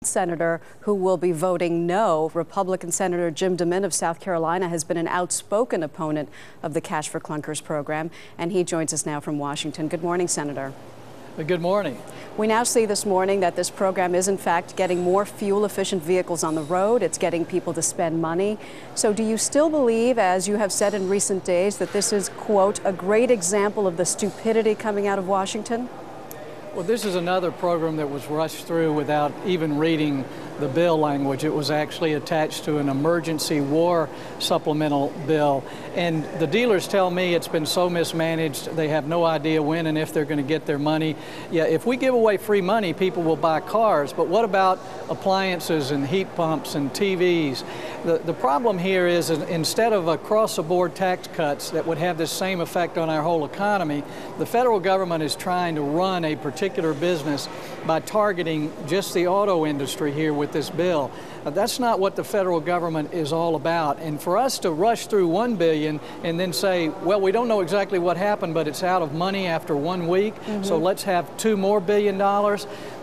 Senator who will be voting no. Republican Senator Jim DeMint of South Carolina has been an outspoken opponent of the Cash for Clunkers program, and he joins us now from Washington. Good morning, Senator. Good morning. We now see this morning that this program is in fact getting more fuel-efficient vehicles on the road. It's getting people to spend money. So do you still believe, as you have said in recent days, that this is, quote, a great example of the stupidity coming out of Washington? Well, this is another program that was rushed through without even reading the bill language. It was actually attached to an emergency war supplemental bill. And the dealers tell me it's been so mismanaged, they have no idea when and if they're going to get their money. Yeah, if we give away free money, people will buy cars. But what about appliances and heat pumps and TVs? The problem here is instead of across-the-board tax cuts that would have this same effect on our whole economy, the federal government is trying to run a particular business by targeting just the auto industry here with this bill. That's not what the federal government is all about. And for us to rush through $1 billion and then say, well, we don't know exactly what happened, but it's out of money after 1 week, so let's have $2 more billion.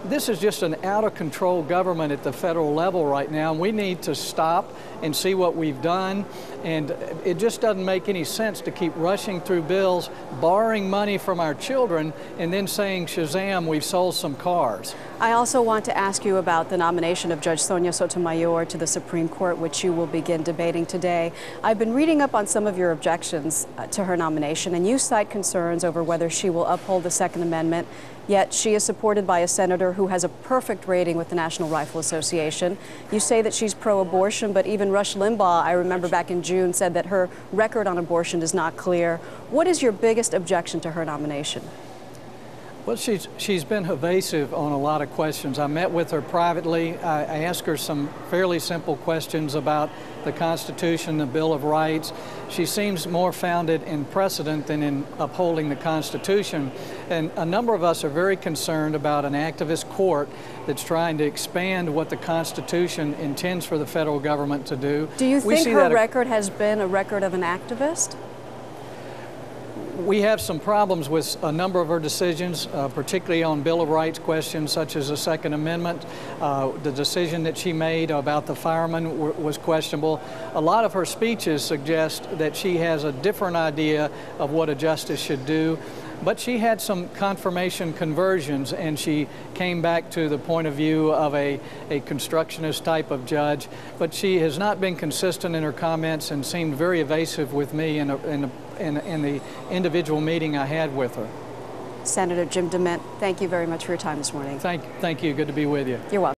This is just an out-of-control government at the federal level right now. We need to stop and see what we've done. And it just doesn't make any sense to keep rushing through bills, borrowing money from our children, and then saying, Shazam, we've sold some cars. I also want to ask you about the nomination of Judge Sonia Sotomayor to the Supreme Court, which you will begin debating today. I've been reading up on some of your objections to her nomination, and you cite concerns over whether she will uphold the Second Amendment. Yet she is supported by a senator who has a perfect rating with the National Rifle Association. You say that she's pro-abortion, but even Rush Limbaugh, I remember back in June, said that her record on abortion is not clear. What is your biggest objection to her nomination? Well, she's been evasive on a lot of questions. I met with her privately. I asked her some fairly simple questions about the Constitution, the Bill of Rights. She seems more founded in precedent than in upholding the Constitution. And a number of us are very concerned about an activist court that's trying to expand what the Constitution intends for the federal government to do. Do you think her record has been a record of an activist? We have some problems with a number of her decisions, particularly on Bill of Rights questions such as the Second Amendment. The decision that she made about the firemen was questionable. A lot of her speeches suggest that she has a different idea of what a justice should do. But she had some confirmation conversions, and she came back to the point of view of a constructionist type of judge. But she has not been consistent in her comments and seemed very evasive with me in the individual meeting I had with her. Senator Jim DeMint, thank you very much for your time this morning. Thank you. Good to be with you. You're welcome.